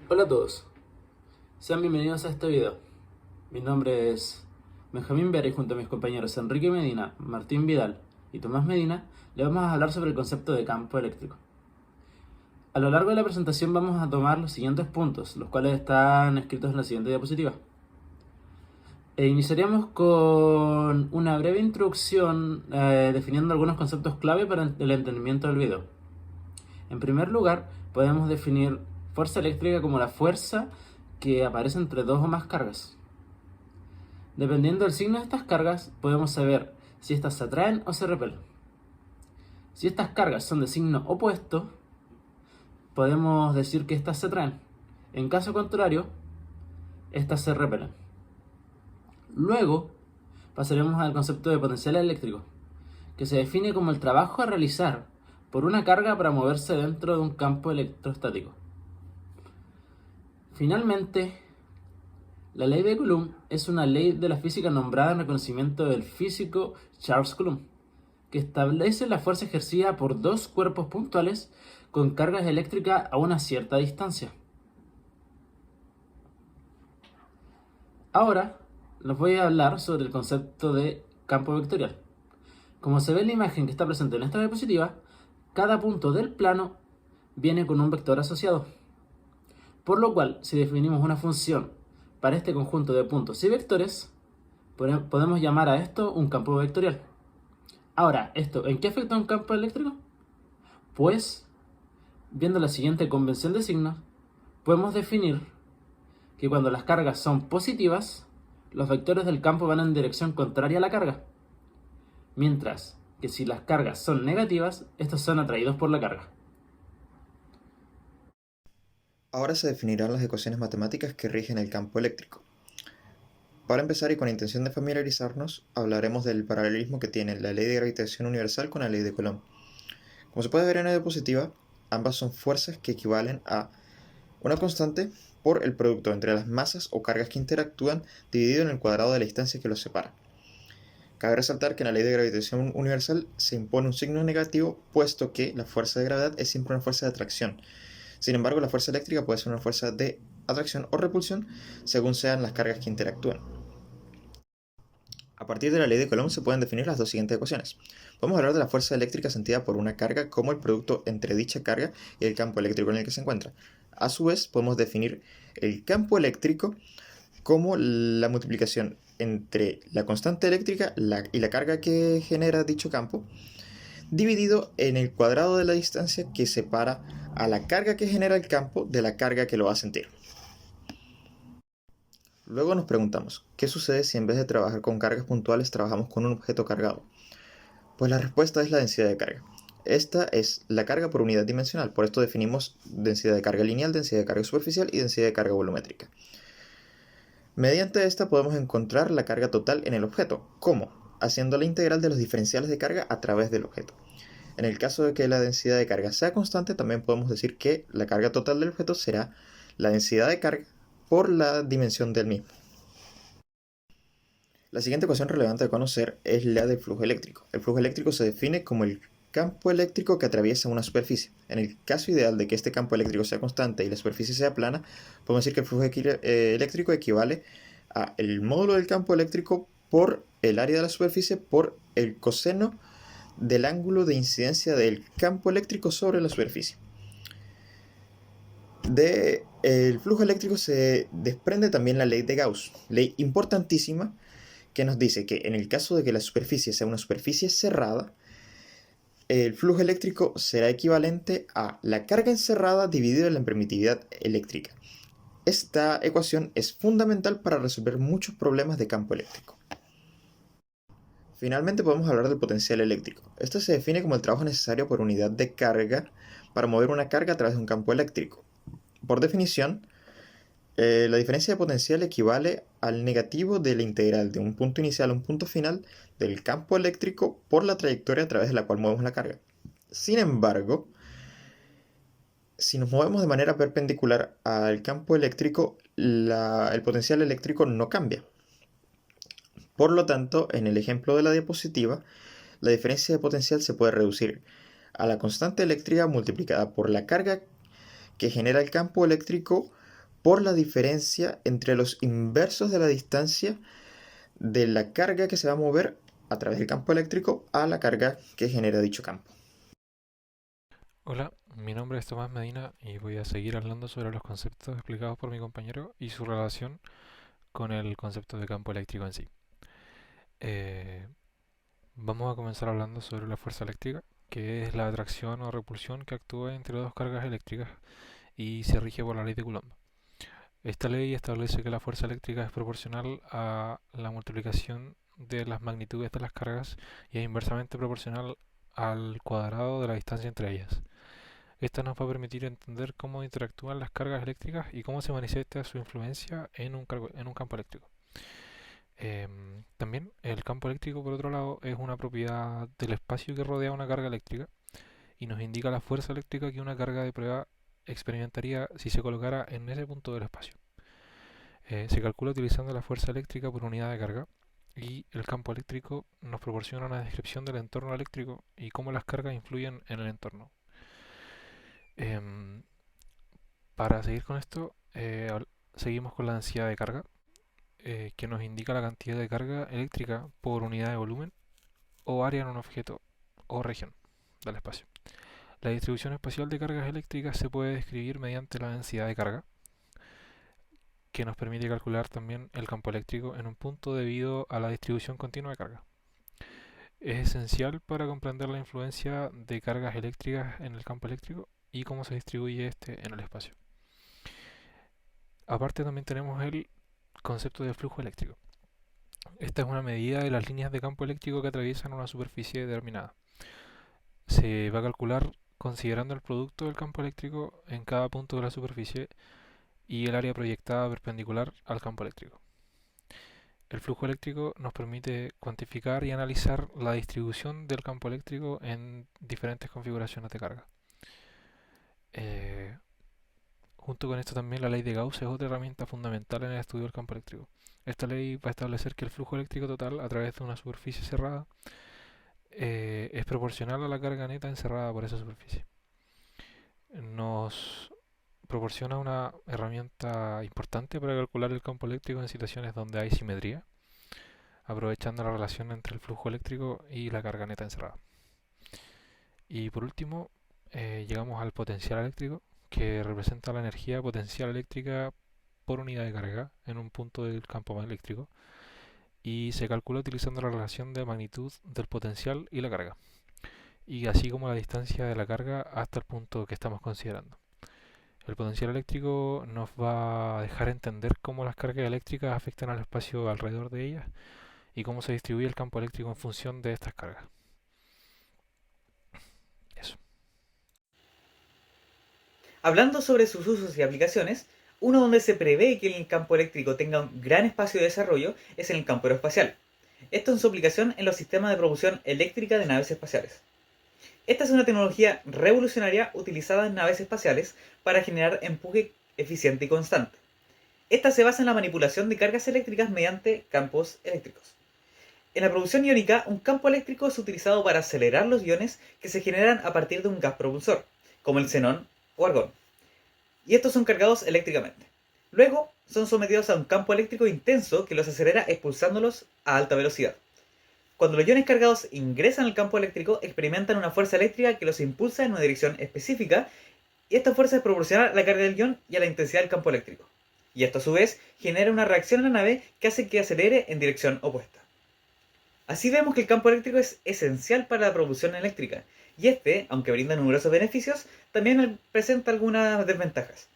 Hola a todos, sean bienvenidos a este video. Mi nombre es Benjamín Vera y junto a mis compañeros Enrique Medina, Martín Vidal y Tomás Medina, le vamos a hablar sobre el concepto de campo eléctrico. A lo largo de la presentación vamos a tomar los siguientes puntos, los cuales están escritos en la siguiente diapositiva. Iniciaríamos con una breve introducción definiendo algunos conceptos clave para el entendimiento del video. En primer lugar, podemos definir fuerza eléctrica como la fuerza que aparece entre dos o más cargas. Dependiendo del signo de estas cargas, podemos saber si estas se atraen o se repelen. Si estas cargas son de signo opuesto, podemos decir que estas se atraen. En caso contrario, estas se repelen. Luego, pasaremos al concepto de potencial eléctrico, que se define como el trabajo a realizar por una carga para moverse dentro de un campo electrostático. Finalmente, la ley de Coulomb es una ley de la física nombrada en reconocimiento del físico Charles Coulomb, que establece la fuerza ejercida por dos cuerpos puntuales con cargas eléctricas a una cierta distancia. Ahora les voy a hablar sobre el concepto de campo vectorial. Como se ve en la imagen que está presente en esta diapositiva, cada punto del plano viene con un vector asociado. Por lo cual, si definimos una función para este conjunto de puntos y vectores, podemos llamar a esto un campo vectorial. Ahora, ¿esto en qué afecta a un campo eléctrico? Pues, viendo la siguiente convención de signos, podemos definir que cuando las cargas son positivas, los vectores del campo van en dirección contraria a la carga, mientras que si las cargas son negativas, estos son atraídos por la carga. Ahora se definirán las ecuaciones matemáticas que rigen el campo eléctrico. Para empezar y con intención de familiarizarnos, hablaremos del paralelismo que tiene la ley de gravitación universal con la ley de Coulomb. Como se puede ver en la diapositiva, ambas son fuerzas que equivalen a una constante por el producto entre las masas o cargas que interactúan dividido en el cuadrado de la distancia que los separa. Cabe resaltar que en la ley de gravitación universal se impone un signo negativo, puesto que la fuerza de gravedad es siempre una fuerza de atracción. Sin embargo, la fuerza eléctrica puede ser una fuerza de atracción o repulsión según sean las cargas que interactúan. A partir de la ley de Coulomb se pueden definir las dos siguientes ecuaciones. Podemos hablar de la fuerza eléctrica sentida por una carga como el producto entre dicha carga y el campo eléctrico en el que se encuentra. A su vez, podemos definir el campo eléctrico como la multiplicación entre la constante eléctrica y la carga que genera dicho campo, dividido en el cuadrado de la distancia que separa a la carga que genera el campo de la carga que lo va a sentir. Luego nos preguntamos, ¿qué sucede si en vez de trabajar con cargas puntuales trabajamos con un objeto cargado? Pues la respuesta es la densidad de carga. Esta es la carga por unidad dimensional, por esto definimos densidad de carga lineal, densidad de carga superficial y densidad de carga volumétrica. Mediante esta podemos encontrar la carga total en el objeto. ¿Cómo? Haciendo la integral de los diferenciales de carga a través del objeto. En el caso de que la densidad de carga sea constante, también podemos decir que la carga total del objeto será la densidad de carga por la dimensión del mismo. La siguiente ecuación relevante de conocer es la del flujo eléctrico. El flujo eléctrico se define como el campo eléctrico que atraviesa una superficie. En el caso ideal de que este campo eléctrico sea constante y la superficie sea plana, podemos decir que el flujo eléctrico equivale a el módulo del campo eléctrico por el área de la superficie por el coseno del ángulo de incidencia del campo eléctrico sobre la superficie. El flujo eléctrico se desprende también la ley de Gauss, ley importantísima que nos dice que en el caso de que la superficie sea una superficie cerrada, el flujo eléctrico será equivalente a la carga encerrada dividida en la permitividad eléctrica. Esta ecuación es fundamental para resolver muchos problemas de campo eléctrico. Finalmente podemos hablar del potencial eléctrico. Este se define como el trabajo necesario por unidad de carga para mover una carga a través de un campo eléctrico. Por definición, la diferencia de potencial equivale al negativo de la integral de un punto inicial a un punto final del campo eléctrico por la trayectoria a través de la cual movemos la carga. Sin embargo, si nos movemos de manera perpendicular al campo eléctrico, el potencial eléctrico no cambia. Por lo tanto, en el ejemplo de la diapositiva, la diferencia de potencial se puede reducir a la constante eléctrica multiplicada por la carga que genera el campo eléctrico por la diferencia entre los inversos de la distancia de la carga que se va a mover a través del campo eléctrico a la carga que genera dicho campo. Hola, mi nombre es Tomás Medina y voy a seguir hablando sobre los conceptos explicados por mi compañero y su relación con el concepto de campo eléctrico en sí. Eh, Vamos a comenzar hablando sobre la fuerza eléctrica, que es la atracción o repulsión que actúa entre dos cargas eléctricas y se rige por la ley de Coulomb. Esta ley establece que la fuerza eléctrica es proporcional a la multiplicación de las magnitudes de las cargas y es inversamente proporcional al cuadrado de la distancia entre ellas. Esta nos va a permitir entender cómo interactúan las cargas eléctricas y cómo se manifiesta su influencia en un campo eléctrico. También el campo eléctrico, por otro lado, es una propiedad del espacio que rodea una carga eléctrica y nos indica la fuerza eléctrica que una carga de prueba experimentaría si se colocara en ese punto del espacio. Se calcula utilizando la fuerza eléctrica por unidad de carga y el campo eléctrico nos proporciona una descripción del entorno eléctrico y cómo las cargas influyen en el entorno. Em, para seguir con esto, seguimos con la densidad de carga, que nos indica la cantidad de carga eléctrica por unidad de volumen o área en un objeto o región del espacio. La distribución espacial de cargas eléctricas se puede describir mediante la densidad de carga, que nos permite calcular también el campo eléctrico en un punto debido a la distribución continua de carga. Es esencial para comprender la influencia de cargas eléctricas en el campo eléctrico y cómo se distribuye este en el espacio. Aparte también tenemos el concepto de flujo eléctrico. Esta es una medida de las líneas de campo eléctrico que atraviesan una superficie determinada. Se va a calcular considerando el producto del campo eléctrico en cada punto de la superficie y el área proyectada perpendicular al campo eléctrico. El flujo eléctrico nos permite cuantificar y analizar la distribución del campo eléctrico en diferentes configuraciones de carga. Junto con esto también la ley de Gauss es otra herramienta fundamental en el estudio del campo eléctrico. Esta ley va a establecer que el flujo eléctrico total a través de una superficie cerrada es proporcional a la carga neta encerrada por esa superficie. Nos proporciona una herramienta importante para calcular el campo eléctrico en situaciones donde hay simetría, aprovechando la relación entre el flujo eléctrico y la carga neta encerrada. Y por último, llegamos al potencial eléctrico, que representa la energía potencial eléctrica por unidad de carga en un punto del campo eléctrico y se calcula utilizando la relación de magnitud del potencial y la carga, y así como la distancia de la carga hasta el punto que estamos considerando. El potencial eléctrico nos va a dejar entender cómo las cargas eléctricas afectan al espacio alrededor de ellas y cómo se distribuye el campo eléctrico en función de estas cargas. Eso. Hablando sobre sus usos y aplicaciones, uno donde se prevé que el campo eléctrico tenga un gran espacio de desarrollo es en el campo aeroespacial. Esto en su aplicación en los sistemas de propulsión eléctrica de naves espaciales. Esta es una tecnología revolucionaria utilizada en naves espaciales para generar empuje eficiente y constante. Esta se basa en la manipulación de cargas eléctricas mediante campos eléctricos. En la propulsión iónica, un campo eléctrico es utilizado para acelerar los iones que se generan a partir de un gas propulsor, como el xenón o argón. Y estos son cargados eléctricamente. Luego, son sometidos a un campo eléctrico intenso que los acelera expulsándolos a alta velocidad. Cuando los iones cargados ingresan al campo eléctrico, experimentan una fuerza eléctrica que los impulsa en una dirección específica, y esta fuerza es proporcional a la carga del ion y a la intensidad del campo eléctrico. Y esto a su vez genera una reacción en la nave que hace que acelere en dirección opuesta. Así vemos que el campo eléctrico es esencial para la propulsión eléctrica, y este, aunque brinda numerosos beneficios, también presenta algunas desventajas.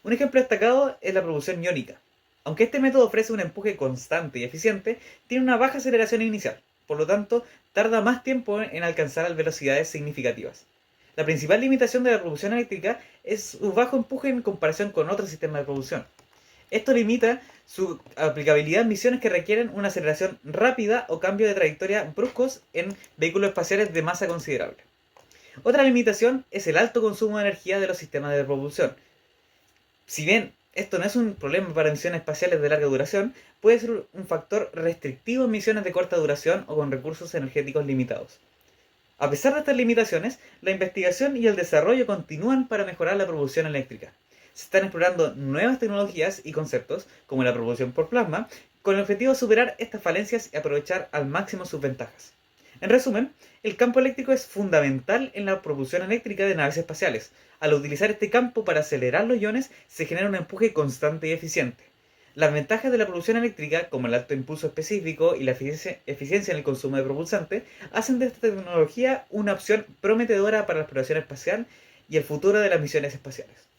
Un ejemplo destacado es la propulsión iónica. Aunque este método ofrece un empuje constante y eficiente, tiene una baja aceleración inicial, por lo tanto, tarda más tiempo en alcanzar velocidades significativas. La principal limitación de la propulsión eléctrica es su bajo empuje en comparación con otros sistemas de propulsión. Esto limita su aplicabilidad en misiones que requieren una aceleración rápida o cambio de trayectoria bruscos en vehículos espaciales de masa considerable. Otra limitación es el alto consumo de energía de los sistemas de propulsión. Si bien esto no es un problema para misiones espaciales de larga duración, puede ser un factor restrictivo en misiones de corta duración o con recursos energéticos limitados. A pesar de estas limitaciones, la investigación y el desarrollo continúan para mejorar la propulsión eléctrica. Se están explorando nuevas tecnologías y conceptos, como la propulsión por plasma, con el objetivo de superar estas falencias y aprovechar al máximo sus ventajas. En resumen, el campo eléctrico es fundamental en la propulsión eléctrica de naves espaciales. Al utilizar este campo para acelerar los iones, se genera un empuje constante y eficiente. Las ventajas de la propulsión eléctrica, como el alto impulso específico y la eficiencia en el consumo de propulsante, hacen de esta tecnología una opción prometedora para la exploración espacial y el futuro de las misiones espaciales.